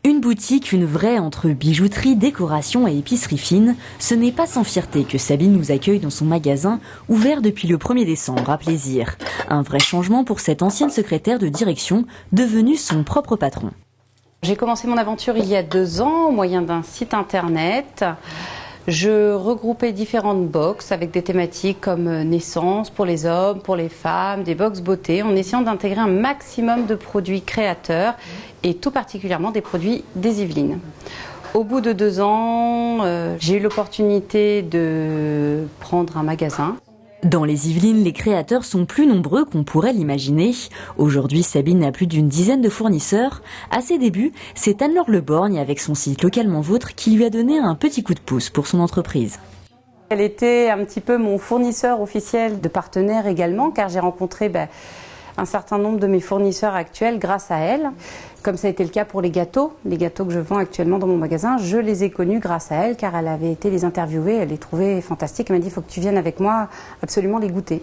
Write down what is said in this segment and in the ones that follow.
Une boutique, une vraie entre bijouterie, décoration et épicerie fine, ce n'est pas sans fierté que Sabine nous accueille dans son magasin, ouvert depuis le 1er décembre à Plaisir. Un vrai changement pour cette ancienne secrétaire de direction, devenue son propre patron. J'ai commencé mon aventure il y a 2 ans au moyen d'un site internet. Je regroupais différentes box avec des thématiques comme naissance pour les hommes, pour les femmes, des box beauté, en essayant d'intégrer un maximum de produits créateurs et tout particulièrement des produits des Yvelines. Au bout de 2 ans, j'ai eu l'opportunité de prendre un magasin. Dans les Yvelines, les créateurs sont plus nombreux qu'on pourrait l'imaginer. Aujourd'hui, Sabine a plus d'une dizaine de fournisseurs. À ses débuts, c'est Anne-Laure Leborgne avec son site Localement Vôtre qui lui a donné un petit coup de pouce pour son entreprise. Elle était un petit peu mon fournisseur officiel de partenaires également, car j'ai rencontré un certain nombre de mes fournisseurs actuels grâce à elle. Comme ça a été le cas pour les gâteaux que je vends actuellement dans mon magasin, je les ai connus grâce à elle, car elle avait été les interviewer, elle les trouvait fantastiques. Elle m'a dit, il faut que tu viennes avec moi absolument les goûter.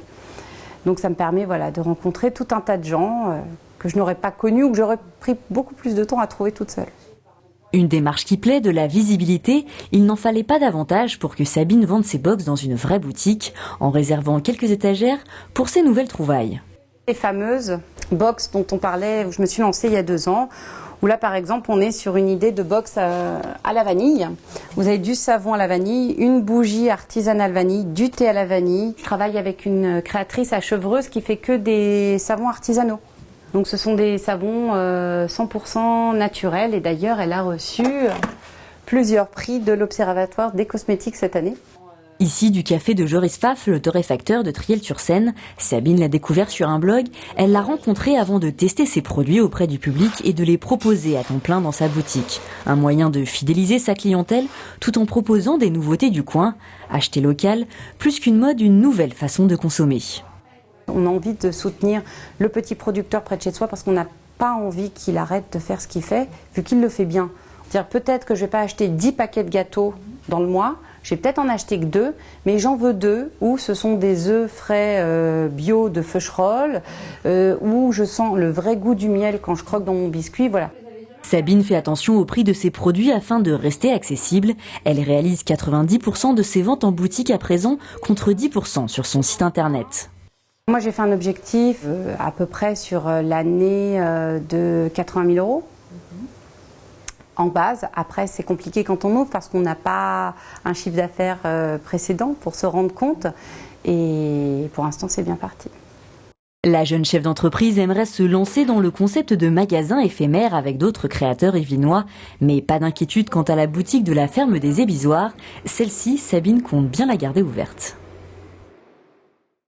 Donc ça me permet de rencontrer tout un tas de gens que je n'aurais pas connus ou que j'aurais pris beaucoup plus de temps à trouver toute seule. Une démarche qui plaît, de la visibilité, il n'en fallait pas davantage pour que Sabine vende ses box dans une vraie boutique, en réservant quelques étagères pour ses nouvelles trouvailles. Les fameuses box dont on parlait, où je me suis lancée il y a 2 ans, où là par exemple on est sur une idée de box à la vanille. Vous avez du savon à la vanille, une bougie artisanale vanille, du thé à la vanille. Je travaille avec une créatrice à Chevreuse qui fait que des savons artisanaux. Donc ce sont des savons 100% naturels et d'ailleurs elle a reçu plusieurs prix de l'Observatoire des cosmétiques cette année. Ici, du café de Joris Pfaff, le torréfacteur de Triel-sur-Seine. Sabine l'a découvert sur un blog. Elle l'a rencontré avant de tester ses produits auprès du public et de les proposer à temps plein dans sa boutique. Un moyen de fidéliser sa clientèle tout en proposant des nouveautés du coin. Acheter local, plus qu'une mode, une nouvelle façon de consommer. On a envie de soutenir le petit producteur près de chez soi parce qu'on n'a pas envie qu'il arrête de faire ce qu'il fait, vu qu'il le fait bien. Peut-être que je ne vais pas acheter 10 paquets de gâteaux dans le mois, je vais peut-être en acheter que 2, mais j'en veux 2 où ce sont des œufs frais bio de Feucherolles, où je sens le vrai goût du miel quand je croque dans mon biscuit, voilà. Sabine fait attention au prix de ses produits afin de rester accessible. Elle réalise 90% de ses ventes en boutique à présent, contre 10% sur son site internet. Moi j'ai fait un objectif à peu près sur l'année de 80 000 € en base. Après c'est compliqué quand on ouvre parce qu'on n'a pas un chiffre d'affaires précédent pour se rendre compte et pour l'instant c'est bien parti. La jeune chef d'entreprise aimerait se lancer dans le concept de magasin éphémère avec d'autres créateurs yvelinois. Mais pas d'inquiétude quant à la boutique de la ferme des Ébisoires. Celle-ci, Sabine compte bien la garder ouverte.